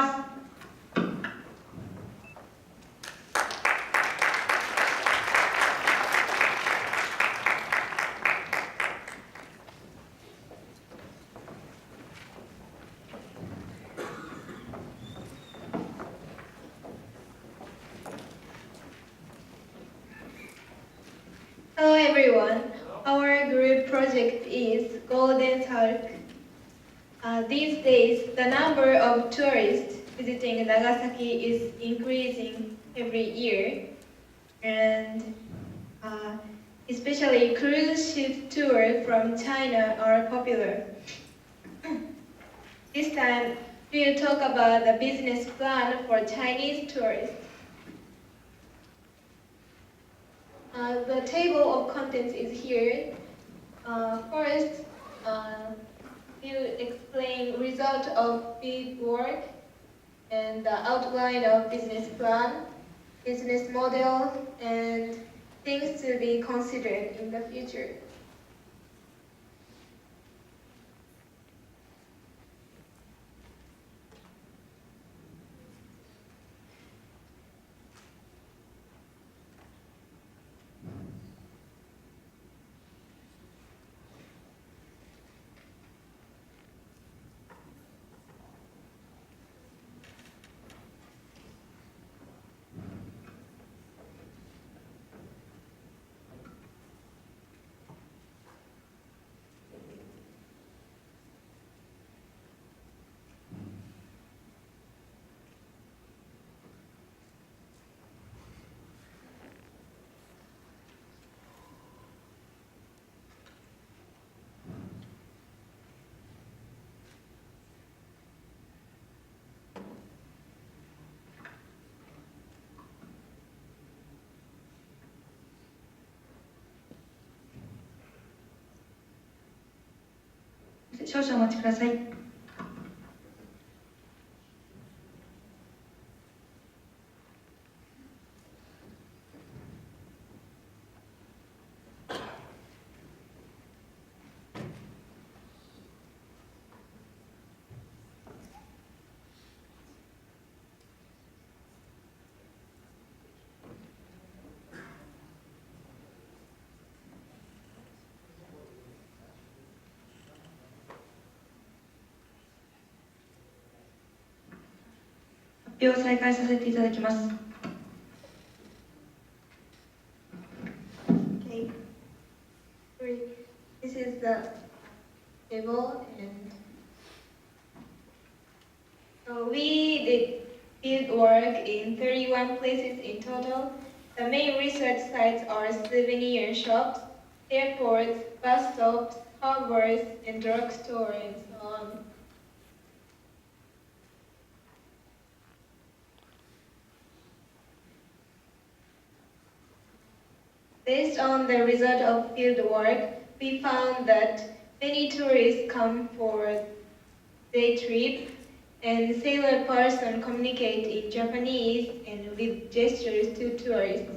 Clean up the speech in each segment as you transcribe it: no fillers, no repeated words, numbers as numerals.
ます。Hello everyone, our group project is Golden Sark. These days, the number of tourists visiting Nagasaki is increasing every year, and especially cruise ship tours from China are popular. This time, we'll talk about the business plan for Chinese tourists. The table of contents is here. First, we'll explain result of field work and the outline of business plan, business model, and things to be considered in the future.少々お待ちください。発表を再開させていただきます。Okay. This is the table, and so we did field work in 31 places in total. The main research sites are souvenir shops, airports, bus stops, harbors, and drugstores, and so on. Based on the result of field work, we found that many tourists come for day trip, and sailor person communicate in Japanese and with gestures to tourists.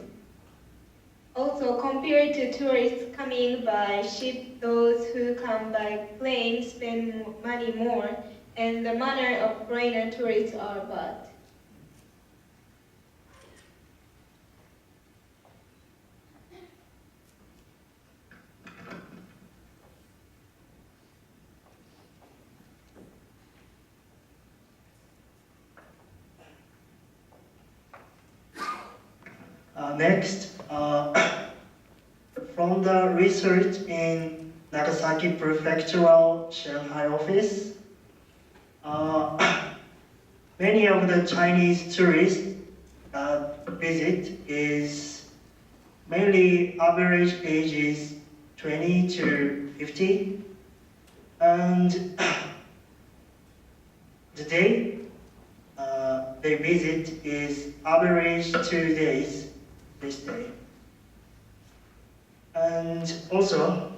Also, compared to tourists coming by ship, those who come by plane spend money more, and the manner of foreigner tourists are bad. Next, from the research in Nagasaki Prefectural Shanghai office, many of the Chinese tourists visit is mainly average age is 20 to 50, and the day they visit is average 2 days this day. And also,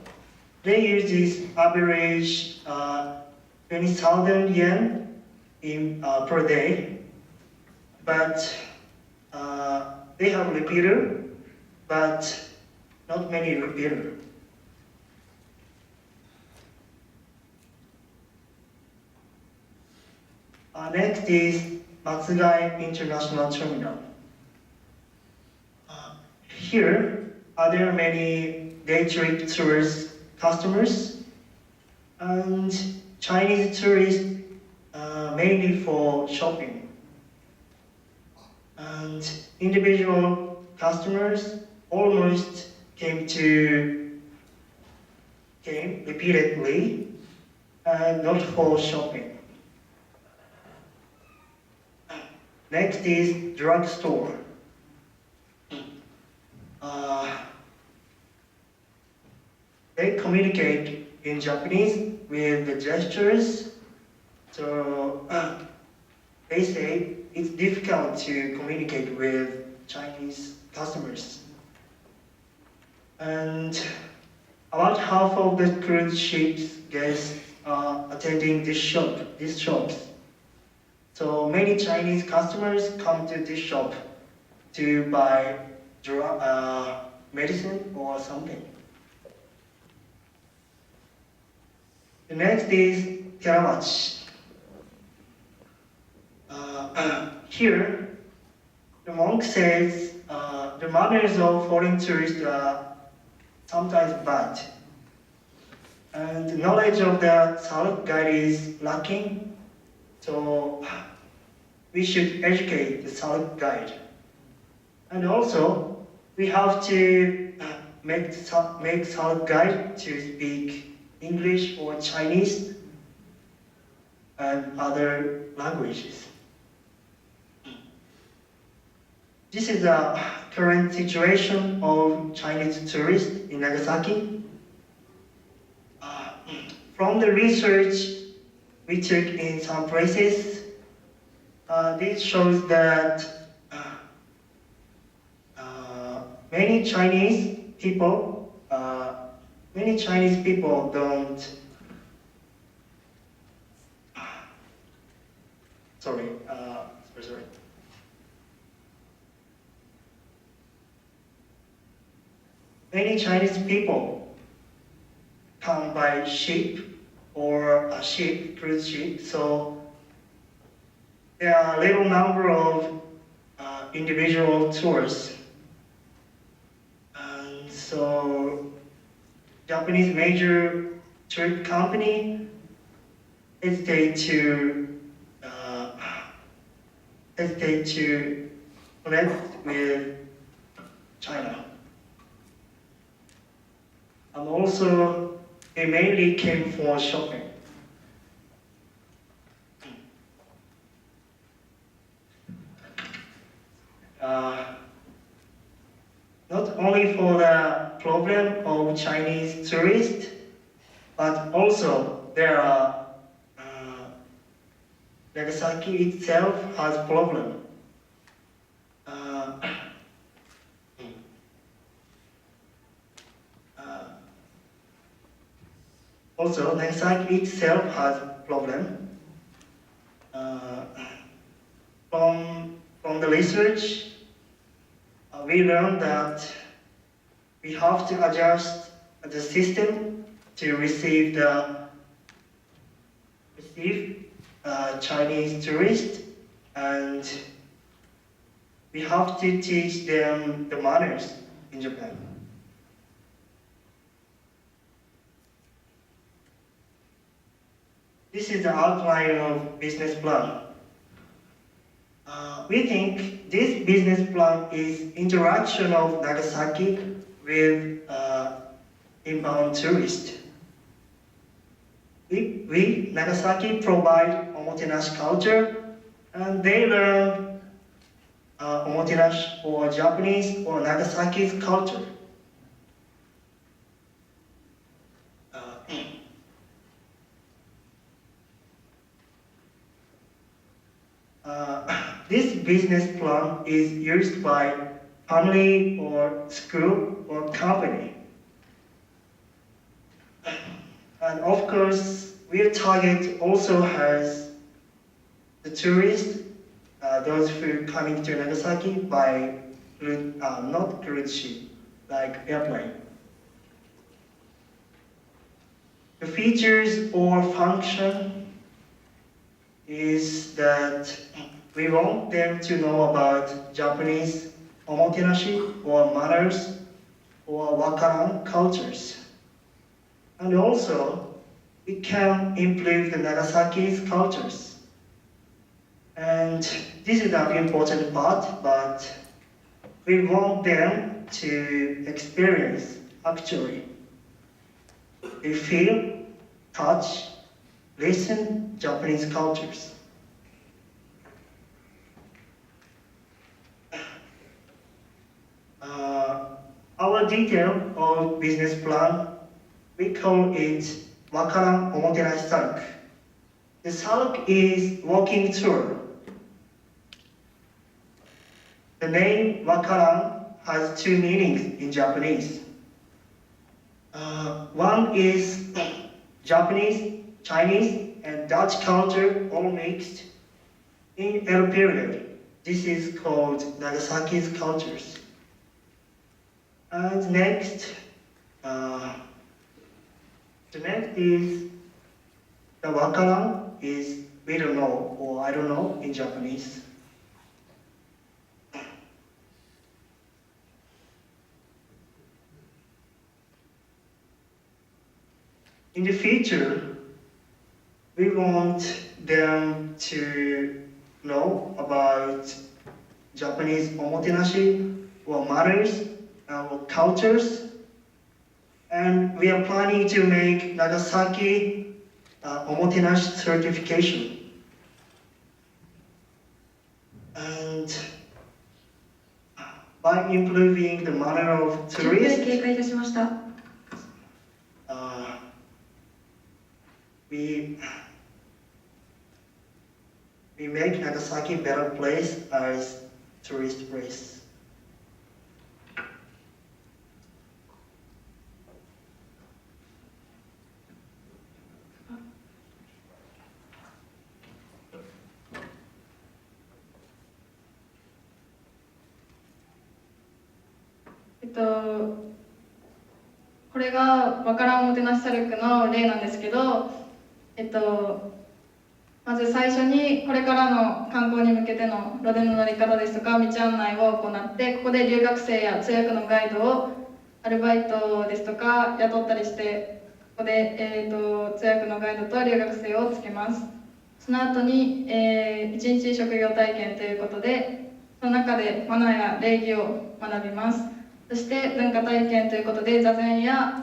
they use this average 20,000 yen per day, but they have repeater, but not many repeater. Next is Matsugai International Terminal. Here, there are many day trip tourist customers and Chinese tourists mainly for shopping. And individual customers almost came repeatedly and not for shopping. Next is drugstore. They communicate in Japanese with the gestures, so they say it's difficult to communicate with Chinese customers. And about half of the cruise ship's guests are attending these shops. So many Chinese customers come to this shop to buy medicine or something. The next is Teramachi. Here, the monk says the manners of foreign tourists are sometimes bad, and the knowledge of the Saluk guide is lacking, so we should educate the Saluk guide. And also, we have to make Saluk guide to speak English or Chinese and other languages. This is the current situation of Chinese tourists in Nagasaki. From the research we took in some places, this shows that many Chinese people don't. Sorry. Many Chinese people come by ship or a cruise ship, so there are a little number of individual tours. And so Japanese major trip company hesitate to connect with China. And also, they mainly came for shopping. Not only for the problem of Chinese tourists, but also there are Nagasaki itself has problem. Also, Nagasaki itself has problem. From the research, we learned that we have to adjust the system to receive Chinese tourists, and we have to teach them the manners in Japan. This is the outline of business plan. We think this business plan is interaction of Nagasaki with inbound tourists. We Nagasaki provide omotenashi culture, and they learn omotenashi or Japanese or Nagasaki's culture. This business plan is used by family or school or company. And of course, our target also has the tourists, those who coming to Nagasaki by not cruise ship, like airplane. The features or function is that we want them to know about Japanese omotenashi or manners or wakaran cultures. And also, we can improve the Nagasaki's cultures. And this is an important part, but we want them to experience actually. They feel, touch, listen Japanese cultures. Our detail of business plan, we call it Wakaran Omotenashi Saruku. The Saruku is walking tour. The name Wakaran has two meanings in Japanese. One is Japanese, Chinese, and Dutch culture all mixed in Edo period. This is called Nagasaki's cultures. And next, the next is the wakaran is we don't know or I don't know in Japanese. In the future, we want them to know about Japanese omotenashi or manners or cultures, and we are planning to make Nagasaki omotenashi certification. And by improving the manner of 10分 tourists, 経過いたしました。we make Nagasaki a better place as tourist place. .これがわからんおもてなしサルクの例なんですけど、まず最初にこれからの観光に向けての路電の乗り方ですとか道案内を行って、ここで留学生や通訳のガイドをアルバイトですとか雇ったりして、ここで、通訳のガイドと留学生をつけます。その後に、1日職業体験ということで、その中でマナーや礼儀を学びます。そして文化体験ということで座禅や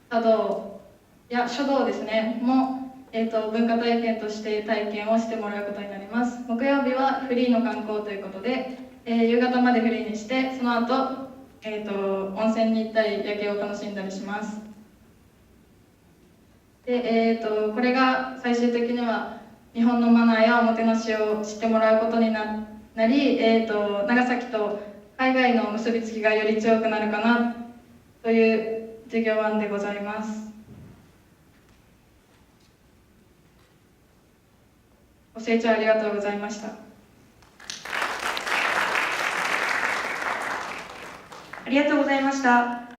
茶道や書道ですねも、文化体験として体験をしてもらうことになります。木曜日はフリーの観光ということで、夕方までフリーにしてその後、温泉に行ったり夜景を楽しんだりします。で、これが最終的には日本のマナーやおもてなしを知ってもらうことになり、長崎と海外の結びつきがより強くなるかなという授業案でございます。ご清聴ありがとうございました。ありがとうございました。